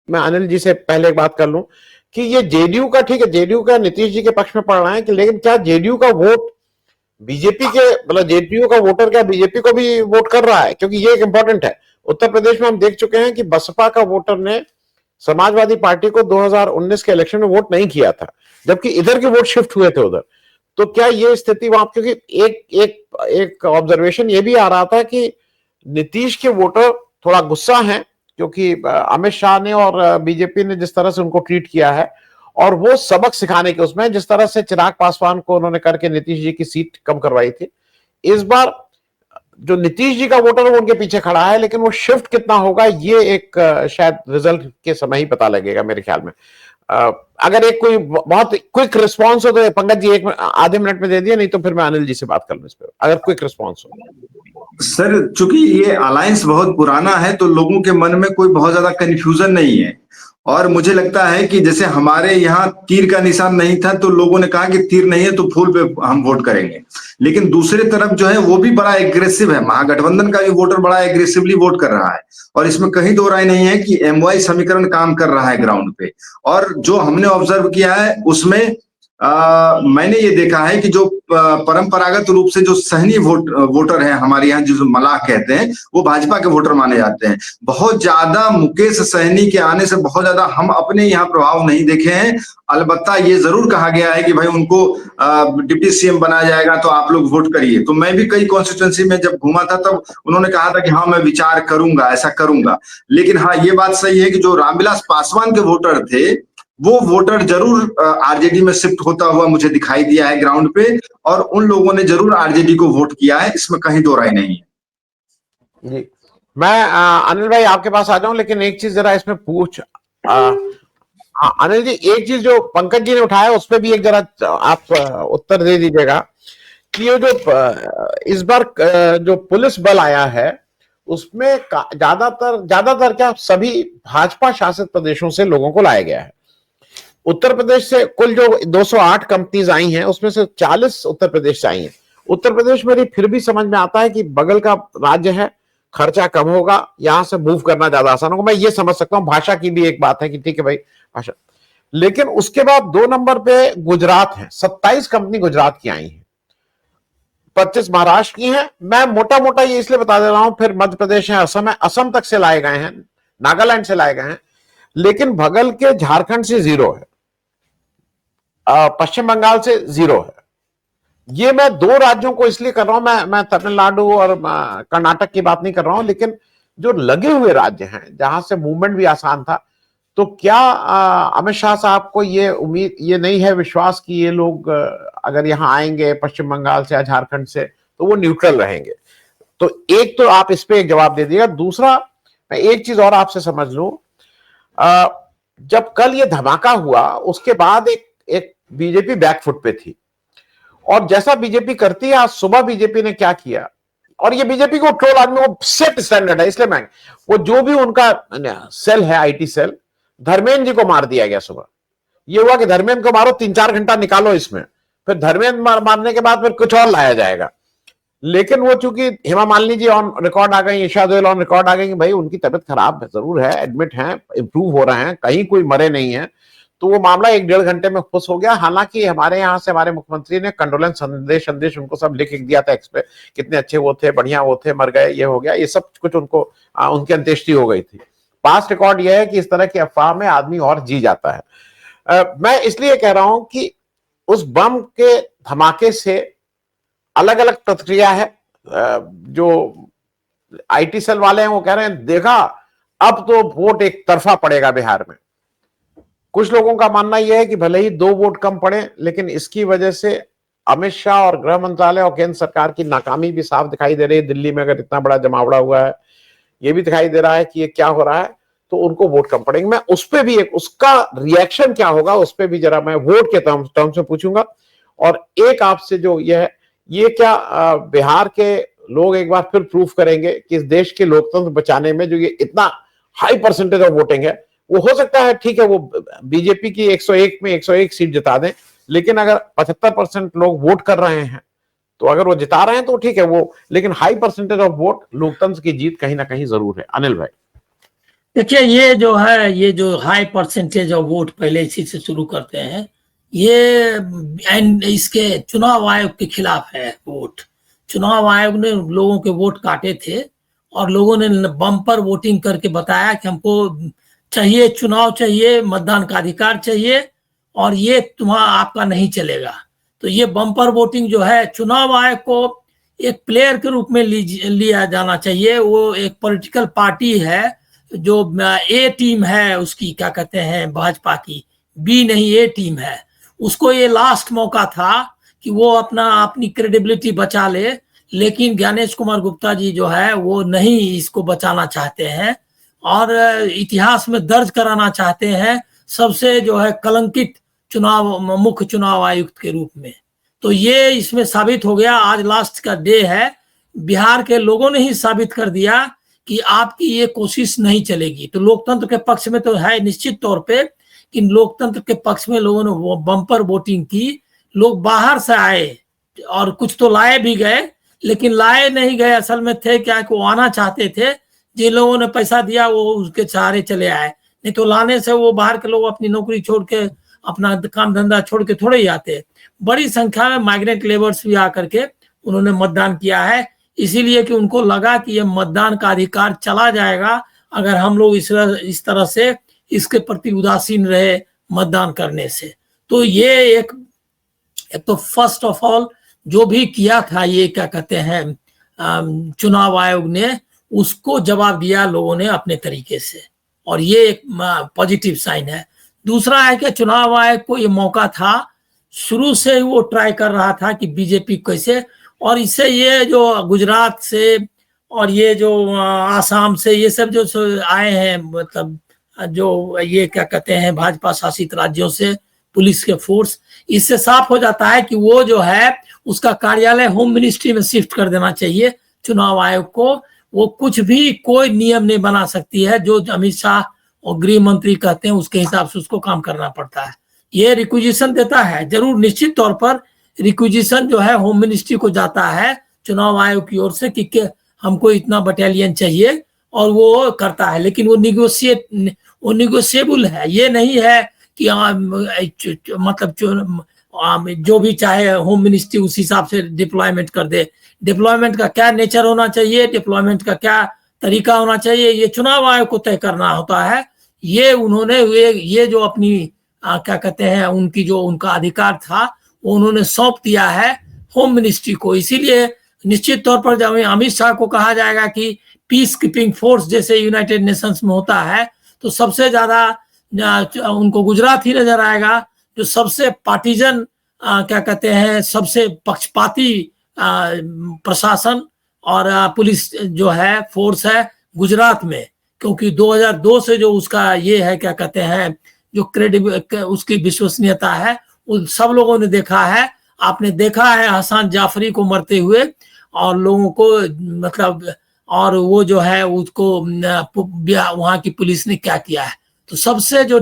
मैं अनिल जी से पहले एक बात कर लूं कि ये जेडीयू का, ठीक है, जेडीयू का नीतीश जी के पक्ष में पड़ रहा है कि, लेकिन क्या जेडीयू का वोट बीजेपी के, मतलब जेडीयू का वोटर क्या बीजेपी को भी वोट कर रहा है? क्योंकि ये एक इंपॉर्टेंट है। उत्तर प्रदेश में हम देख चुके हैं कि बसपा का वोटर ने समाजवादी पार्टी को 2019 के इलेक्शन में वोट नहीं किया था, जबकि इधर के वोट शिफ्ट हुए थे उधर। तो क्या ये स्थिति वहां, क्योंकि एक एक एक ऑब्जर्वेशन ये भी आ रहा था कि नीतीश के वोटर थोड़ा गुस्सा हैं, क्योंकि अमित शाह ने और बीजेपी ने जिस तरह से उनको ट्रीट किया है, और वो सबक सिखाने के उसमें, जिस तरह से चिराग पासवान को उन्होंने करके नीतीश जी की सीट कम करवाई थी। इस बार जो नीतीश जी का वोटर है वो उनके पीछे खड़ा है, लेकिन वो शिफ्ट कितना होगा ये एक शायद रिजल्ट के समय ही पता लगेगा मेरे ख्याल में। अगर एक कोई बहुत क्विक रिस्पांस हो तो पंकज जी एक आधे मिनट में दे दिए, नहीं तो फिर मैं अनिल जी से बात कर लूं इस पर, अगर क्विक रिस्पांस हो। सर, चूंकि ये अलायंस बहुत पुराना है तो लोगों के मन में कोई बहुत ज्यादा कंफ्यूजन नहीं है। और मुझे लगता है कि जैसे हमारे यहाँ तीर का निशान नहीं था तो लोगों ने कहा कि तीर नहीं है तो फूल पे हम वोट करेंगे। लेकिन दूसरी तरफ जो है वो भी बड़ा एग्रेसिव है, महागठबंधन का भी वोटर बड़ा एग्रेसिवली वोट कर रहा है। और इसमें कहीं दो राय नहीं है कि एमवाई समीकरण काम कर रहा है ग्राउंड पे। और जो हमने ऑब्जर्व किया है उसमें मैंने ये देखा है कि जो परंपरागत रूप से जो सहनी वोटर है हमारे यहाँ, जो मलाह कहते हैं, वो भाजपा के वोटर माने जाते हैं। बहुत ज्यादा मुकेश सहनी के आने से बहुत ज्यादा हम अपने यहाँ प्रभाव नहीं देखे हैं। अलबत्ता ये जरूर कहा गया है कि भाई उनको डिप्टी सीएम बनाया जाएगा तो आप लोग वोट करिए। तो मैं भी कई कॉन्स्टिट्यूंसी में जब घूमा था तब उन्होंने कहा था कि हाँ मैं विचार करूंगा, ऐसा करूंगा। लेकिन हाँ ये बात सही है कि जो रामविलास पासवान के वोटर थे वो वोटर जरूर आरजेडी में शिफ्ट होता हुआ मुझे दिखाई दिया है ग्राउंड पे। और उन लोगों ने जरूर आरजेडी को वोट किया है, इसमें कहीं दो राय नहीं है। जी, मैं अनिल भाई आपके पास आ जाऊं, लेकिन एक चीज जरा इसमें पूछ, अनिल जी, एक चीज जो पंकज जी ने उठाया उस पर भी एक जरा आप उत्तर दे दीजिएगा कि ये जो इस बार जो पुलिस बल आया है उसमें ज्यादातर क्या सभी भाजपा शासित प्रदेशों से लोगों को लाया गया है। उत्तर प्रदेश से कुल जो 208 कंपनीज आई हैं उसमें से 40 उत्तर प्रदेश से आई हैं। उत्तर प्रदेश मेरी फिर भी समझ में आता है कि बगल का राज्य है, खर्चा कम होगा, यहां से मूव करना ज्यादा आसान होगा, मैं ये समझ सकता हूं। भाषा की भी एक बात है कि ठीक है भाई भाषा, लेकिन उसके बाद 2 नंबर पे गुजरात है, 27 कंपनी गुजरात की आई है, 25 महाराष्ट्र की हैं। मैं मोटा मोटा ये इसलिए बता दे रहा हूं, फिर मध्य प्रदेश है, असम है, असम तक से लाए गए हैं, नागालैंड से लाए गए हैं, लेकिन बगल के झारखंड से 0 है, पश्चिम बंगाल से 0 है। ये मैं 2 राज्यों को इसलिए कर रहा हूं, मैं तमिलनाडु और कर्नाटक की बात नहीं कर रहा हूं, लेकिन जो लगे हुए राज्य हैं जहां से मूवमेंट भी आसान था। तो क्या अमित शाह साहब को ये उम्मीद, ये नहीं है विश्वास कि ये लोग अगर यहां आएंगे पश्चिम बंगाल से या झारखंड से तो वो न्यूट्रल रहेंगे? तो एक तो आप इस पे एक जवाब दे दिएगा। दूसरा, मैं एक चीज और आपसे समझ लूं, जब कल ये धमाका हुआ उसके बाद एक बीजेपी बैकफुट पे थी, और जैसा बीजेपी करती है, आज सुबह बीजेपी ने क्या किया, और ये बीजेपी को ट्रोल आदमी वो सेट स्टैंडर्ड है, इसलिए मैं, वो जो भी उनका सेल है, आईटी सेल, धर्मेंद्र जी को मार दिया गया सुबह। ये हुआ कि धर्मेंद्र को मारो, 3-4 घंटा निकालो इसमें, फिर धर्मेंद्र मारने के बाद फिर कुछ और लाया जाएगा। लेकिन वो चूंकि हेमा मालिनी जी ऑन रिकॉर्ड आ गई, ईशा गोयल ऑन रिकॉर्ड आ गई कि भाई उनकी तबीयत खराब जरूर है, एडमिट है, इंप्रूव हो रहे हैं, कहीं कोई मरे नहीं है, तो वो मामला 1-1.5 घंटे में खुश हो गया। हालांकि हमारे यहाँ से हमारे मुख्यमंत्री ने कंडोलेंस संदेश उनको सब लिख दिया था एक्स पे, कितने अच्छे वो थे, बढ़िया वो थे, मर गए, ये हो गया, ये सब कुछ उनको उनकी अंत्येष्टि हो गई थी। पास्ट रिकॉर्ड यह है कि इस तरह की अफवाह में आदमी और जी जाता है। मैं इसलिए कह रहा हूं कि उस बम के धमाके से अलग अलग प्रतिक्रिया है। जो आईटी सेल वाले हैं वो कह रहे हैं देखा अब तो वोट एक तरफा पड़ेगा बिहार में। कुछ लोगों का मानना यह है कि भले ही 2 वोट कम पड़े, लेकिन इसकी वजह से अमित शाह और गृह मंत्रालय और केंद्र सरकार की नाकामी भी साफ दिखाई दे रही है। दिल्ली में अगर इतना बड़ा जमावड़ा हुआ है, ये भी दिखाई दे रहा है कि ये क्या हो रहा है, तो उनको वोट कम पड़ेंगे। मैं उस पर भी एक, उसका रिएक्शन क्या होगा उस पर भी जरा मैं वोट के टर्म से पूछूंगा। और एक आपसे जो ये क्या बिहार के लोग एक बार फिर प्रूफ करेंगे कि इस देश के लोकतंत्र बचाने में जो ये इतना हाई परसेंटेज ऑफ वोटिंग है, वो हो सकता है ठीक है वो बीजेपी की 101 में 101 सीट जिता दें, लेकिन अगर 75% लोग वोट कर रहे हैं तो अगर वो जिता रहे हैं तो ठीक है वो, लेकिन हाई परसेंटेज ऑफ वोट लोकतंत्र की जीत कहीं ना कहीं जरूर है। अनिल भाई। देखिए ये जो है, ये जो हाई परसेंटेज ऑफ वोट, पहले इसी से शुरू करते हैं। ये एंड इसके चुनाव आयोग के खिलाफ है वोट। चुनाव आयोग ने लोगों के वोट काटे थे और लोगों ने बम्पर वोटिंग करके बताया कि हमको चाहिए, चुनाव चाहिए, मतदान का अधिकार चाहिए और ये तुम्हारा आपका नहीं चलेगा। तो ये बम्पर वोटिंग जो है, चुनाव आयोग को एक प्लेयर के रूप में लिया जाना चाहिए। वो एक पॉलिटिकल पार्टी है, जो ए टीम है उसकी, क्या कहते हैं, भाजपा की, बी नहीं ए टीम है। उसको ये लास्ट मौका था कि वो अपनी क्रेडिबिलिटी बचा ले, लेकिन ज्ञानेश कुमार गुप्ता जी जो है वो नहीं इसको बचाना चाहते हैं और इतिहास में दर्ज कराना चाहते हैं सबसे जो है कलंकित मुख्य चुनाव आयुक्त के रूप में। तो ये इसमें साबित हो गया, आज लास्ट का डे है। बिहार के लोगों ने ही साबित कर दिया कि आपकी ये कोशिश नहीं चलेगी। तो लोकतंत्र के पक्ष में तो है निश्चित तौर पे कि लोकतंत्र के पक्ष में लोगों ने वो बम्पर वोटिंग की। लोग बाहर से आए और कुछ तो लाए भी गए, लेकिन लाए नहीं गए, असल में थे क्या कि वो आना चाहते थे। जिन लोगों ने पैसा दिया वो उसके सहारे चले आए, नहीं तो लाने से वो बाहर के लोग अपनी नौकरी छोड़ के, अपना काम धंधा छोड़ के थोड़े ही आते। बड़ी संख्या में माइग्रेंट लेबर्स भी आकर के उन्होंने मतदान किया है, इसीलिए कि उनको लगा कि ये मतदान का अधिकार चला जाएगा अगर हम लोग इस तरह से इसके प्रति उदासीन रहे मतदान करने से। तो ये एक तो फर्स्ट ऑफ ऑल जो भी किया था, ये क्या कहते हैं चुनाव आयोग ने, उसको जवाब दिया लोगों ने अपने तरीके से, और ये एक पॉजिटिव साइन है। दूसरा है कि चुनाव आयोग को ये मौका था, शुरू से वो ट्राई कर रहा था कि बीजेपी कैसे, और इससे ये जो गुजरात से और ये जो आसाम से ये सब जो आए हैं, मतलब जो ये क्या कहते हैं भाजपा शासित राज्यों से पुलिस के फोर्स, इससे साफ हो जाता है कि वो जो है उसका कार्यालय होम मिनिस्ट्री में शिफ्ट कर देना चाहिए चुनाव आयोग को। वो कुछ भी कोई नियम नहीं बना सकती है, जो अमित शाह और गृह मंत्री कहते हैं उसके हिसाब से उसको काम करना पड़ता है। ये रिक्विजिशन देता है, जरूर निश्चित तौर पर रिक्विजिशन जो है होम मिनिस्ट्री को जाता है चुनाव आयोग की ओर से कि हमको इतना बटालियन चाहिए, और वो करता है, लेकिन वो निगोशिएबल है। ये नहीं है कि मतलब जो भी चाहे होम मिनिस्ट्री उस हिसाब से डिप्लॉयमेंट कर दे। डिप्लॉयमेंट का क्या नेचर होना चाहिए, डिप्लॉयमेंट का क्या तरीका होना चाहिए, ये चुनाव आयोग को तय करना होता है। ये उन्होंने ये जो अपनी क्या कहते हैं उनका अधिकार था, वो उन्होंने सौंप दिया है होम मिनिस्ट्री को। इसीलिए निश्चित तौर पर जब अमित शाह को कहा जाएगा कि पीस कीपिंग फोर्स जैसे यूनाइटेड नेशंस में होता है, तो सबसे ज्यादा उनको गुजरात ही नजर आएगा, जो सबसे पार्टीजन क्या कहते हैं, सबसे पक्षपाती प्रशासन और पुलिस जो है फोर्स है गुजरात में। क्योंकि 2002 से जो उसका ये है क्या कहते हैं, जो उसकी विश्वसनीयता है, वो सब लोगों ने देखा है। आपने देखा है हसन जाफरी को मरते हुए, और लोगों को मतलब, और वो जो है उसको वहां की पुलिस ने क्या किया है। तो सबसे जो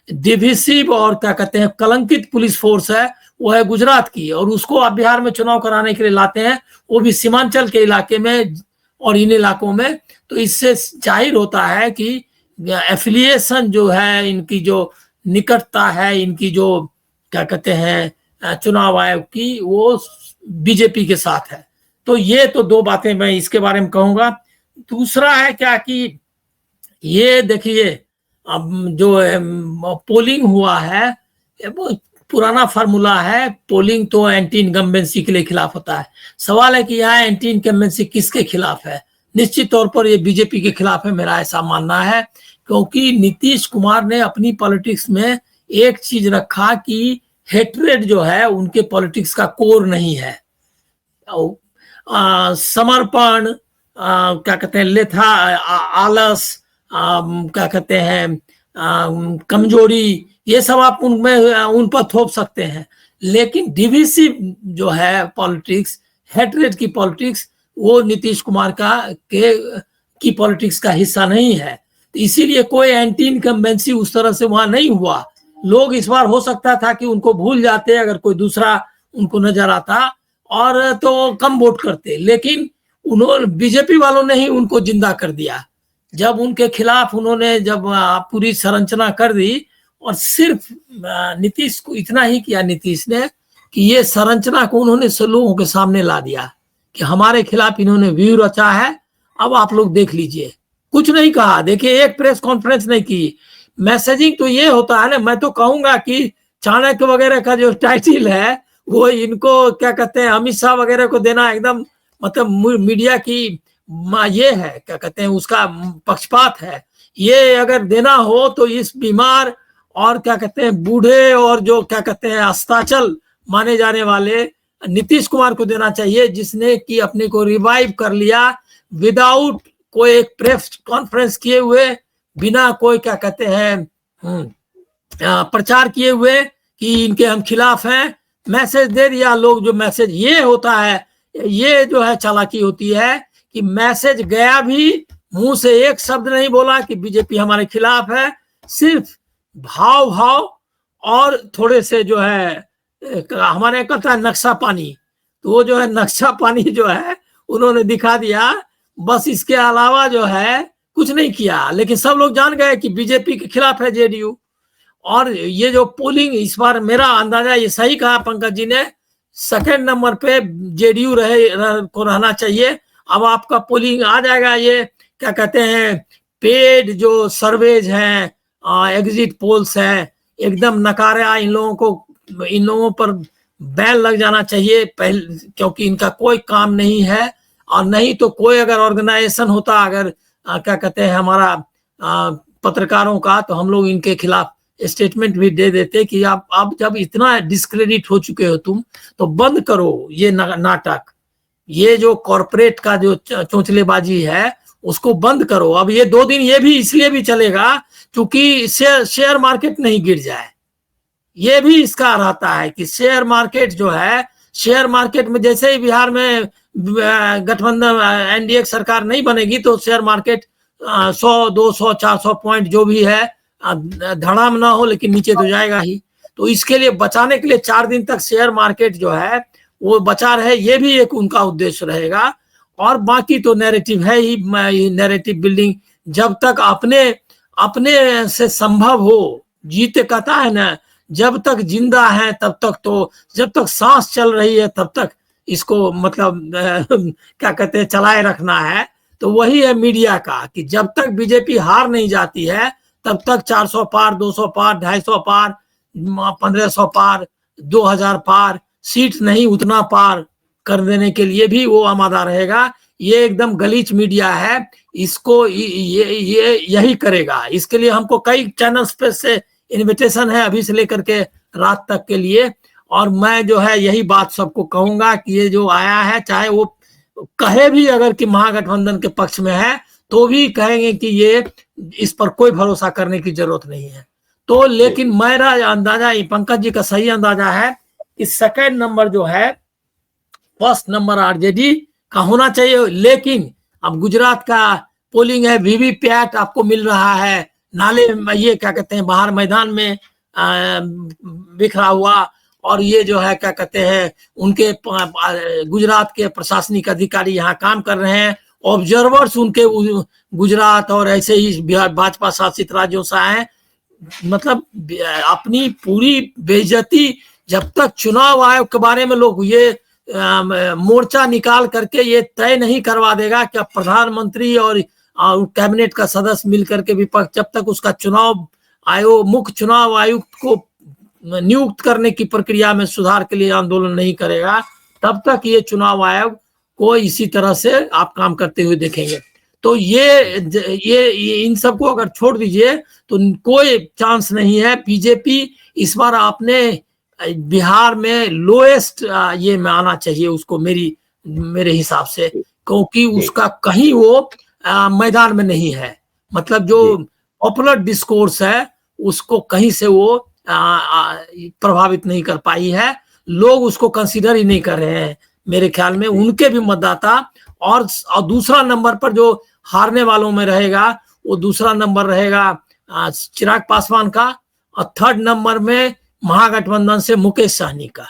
डिविसिव और क्या कहते हैं कलंकित पुलिस फोर्स है वो है गुजरात की, और उसको आप बिहार में चुनाव कराने के लिए लाते हैं, वो भी सीमांचल के इलाके में और इन इलाकों में। तो इससे जाहिर होता है कि एफिलिएशन जो है, इनकी जो निकटता है, इनकी जो क्या कहते हैं चुनाव आयोग की, वो बीजेपी के साथ है। तो ये तो दो बातें मैं इसके बारे में कहूंगा। दूसरा है क्या कि ये देखिए, अब जो पोलिंग हुआ है, वो पुराना फार्मूला है। पोलिंग तो एंटी इनकम्बेंसी के लिए खिलाफ होता है। सवाल है कि यहाँ एंटी इनकम्बेंसी किसके खिलाफ है? निश्चित तौर पर ये बीजेपी के खिलाफ है, मेरा ऐसा मानना है। क्योंकि नीतीश कुमार ने अपनी पॉलिटिक्स में एक चीज रखा कि हेट्रेड जो है उनके पॉलिटिक्स का कोर नहीं है। समर्पण, क्या कहते हैं लेथा, आलस, क्या कहते हैं कमजोरी, ये सब आप उन पर थोप सकते हैं। लेकिन डिविसिव जो है पॉलिटिक्स, हेट्रेड की पॉलिटिक्स, वो नीतीश कुमार की पॉलिटिक्स का हिस्सा नहीं है। तो इसीलिए कोई एंटी इनकम्बेंसी उस तरह से वहां नहीं हुआ। लोग इस बार हो सकता था कि उनको भूल जाते अगर कोई दूसरा उनको नजर आता, और तो कम वोट करते, लेकिन उन्होंने बीजेपी वालों ने ही उनको जिंदा कर दिया। जब उनके खिलाफ उन्होंने जब पूरी संरचना कर दी और सिर्फ नीतीश को इतना ही किया, नीतीश ने, कि ये संरचना को उन्होंने लोगों के सामने ला दिया कि हमारे खिलाफ इन्होंने व्यूह रचा है, अब आप लोग देख लीजिए। कुछ नहीं कहा, देखिए एक प्रेस कॉन्फ्रेंस नहीं की। मैसेजिंग तो ये होता है ना, मैं तो कहूंगा कि चाणक्य वगैरह का जो टाइटल है वो इनको क्या कहते हैं, अमित शाह वगैरह को देना एकदम मतलब मीडिया की ये है, क्या कहते हैं, उसका पक्षपात है। ये अगर देना हो तो इस बीमार और क्या कहते हैं बूढ़े और जो क्या कहते हैं अस्ताचल माने जाने वाले नीतीश कुमार को देना चाहिए, जिसने कि अपने को रिवाइव कर लिया विदाउट कोई एक प्रेस कॉन्फ्रेंस किए हुए, बिना कोई क्या कहते हैं प्रचार किए हुए कि इनके हम खिलाफ हैं, मैसेज दे दिया लोग। जो मैसेज ये होता है, ये जो है चालाकी होती है कि मैसेज गया भी, मुंह से एक शब्द नहीं बोला कि बीजेपी हमारे खिलाफ है, सिर्फ भाव भाव और थोड़े से जो है हमारे कहता है नक्शा पानी, तो वो जो है नक्शा पानी जो है उन्होंने दिखा दिया, बस इसके अलावा जो है कुछ नहीं किया। लेकिन सब लोग जान गए कि बीजेपी के खिलाफ है जेडीयू। और ये जो पोलिंग इस बार, मेरा अंदाजा ये सही कहा पंकज जी ने, सेकंड नंबर पे जेडीयू को रहना चाहिए। अब आपका पोलिंग आ जाएगा, ये क्या कहते हैं पेड जो सर्वेज हैं, एग्जिट पोल्स हैं, एकदम नकारा। इन लोगों पर बैन लग जाना चाहिए पहले, क्योंकि इनका कोई काम नहीं है। और नहीं तो कोई अगर ऑर्गेनाइजेशन होता, अगर क्या कहते हैं हमारा पत्रकारों का, तो हम लोग इनके खिलाफ स्टेटमेंट भी दे देते कि आप जब इतना डिस्क्रेडिट हो चुके हो तुम, तो बंद करो ये नाटक, ये जो कॉर्पोरेट का जो चोंचलेबाजी है उसको बंद करो। अब ये 2 दिन ये भी इसलिए भी चलेगा क्योंकि शेयर मार्केट नहीं गिर जाए। ये भी इसका रहता है कि शेयर मार्केट जो है, शेयर मार्केट में जैसे ही बिहार में गठबंधन एनडीए सरकार नहीं बनेगी तो शेयर मार्केट 100, 200, 400 पॉइंट जो भी है धड़ाम ना हो, लेकिन नीचे तो जाएगा ही। तो इसके लिए बचाने के लिए 4 दिन तक शेयर मार्केट जो है वो बचा रहे, ये भी एक उनका उद्देश्य रहेगा। और बाकी तो नैरेटिव है ही, नैरेटिव बिल्डिंग जब तक अपने से संभव हो। जीते कहता है ना, जब तक जिंदा है तब तक, तो जब तक सांस चल रही है तब तक इसको मतलब क्या कहते हैं चलाए रखना है। तो वही है मीडिया का कि जब तक बीजेपी हार नहीं जाती है तब तक 400 पार, 200 पार, 250 पार, 1500 पार, 2000 पार, सीट नहीं उतना पार कर देने के लिए भी वो आमादा रहेगा। ये एकदम गलीच मीडिया है, इसको ये यही करेगा। इसके लिए हमको कई चैनल्स पे से इनविटेशन है अभी से लेकर के रात तक के लिए। और मैं जो है यही बात सबको कहूंगा कि ये जो आया है, चाहे वो कहे भी अगर कि महागठबंधन के पक्ष में है, तो भी कहेंगे कि ये इस पर कोई भरोसा करने की जरूरत नहीं है। तो लेकिन मेरा अंदाजा, पंकज जी का सही अंदाजा है कि सेकंड नंबर जो है, फर्स्ट नंबर आरजेडी का होना चाहिए। लेकिन अब गुजरात का पोलिंग है, वीवीपैट आपको मिल रहा है नाले, ये क्या कहते हैं बाहर मैदान में बिखरा हुआ। और ये जो है क्या कहते हैं उनके गुजरात के प्रशासनिक अधिकारी यहाँ काम कर रहे हैं, ऑब्जर्वर्स उनके गुजरात और ऐसे ही भाजपा शासित राज्यों से आए। मतलब अपनी पूरी बेइज्जती, जब तक चुनाव आयोग के बारे में लोग ये मोर्चा निकाल करके ये तय नहीं करवा देगा कि अब प्रधानमंत्री और कैबिनेट का सदस्य मिलकर के विपक्ष जब तक उसका चुनाव आयोग, मुख्य चुनाव आयुक्त को नियुक्त करने की प्रक्रिया में सुधार के लिए आंदोलन नहीं करेगा, तब तक ये चुनाव आयोग को इसी तरह से आप काम करते हुए देखेंगे। तो ये इन सबको अगर छोड़ दीजिए तो कोई चांस नहीं है। बीजेपी इस बार आपने बिहार में लोएस्ट ये में आना चाहिए उसको, मेरे हिसाब से, क्योंकि उसका कहीं वो मैदान में नहीं है। मतलब जो पॉपुलर डिस्कोर्स है उसको कहीं से वो प्रभावित नहीं कर पाई है। लोग उसको कंसीडर ही नहीं कर रहे हैं मेरे ख्याल में, उनके भी मतदाता। और दूसरा नंबर पर जो हारने वालों में रहेगा वो दूसरा नंबर रहेगा चिराग पासवान का, और थर्ड नंबर में महागठबंधन से मुकेश सहनी का।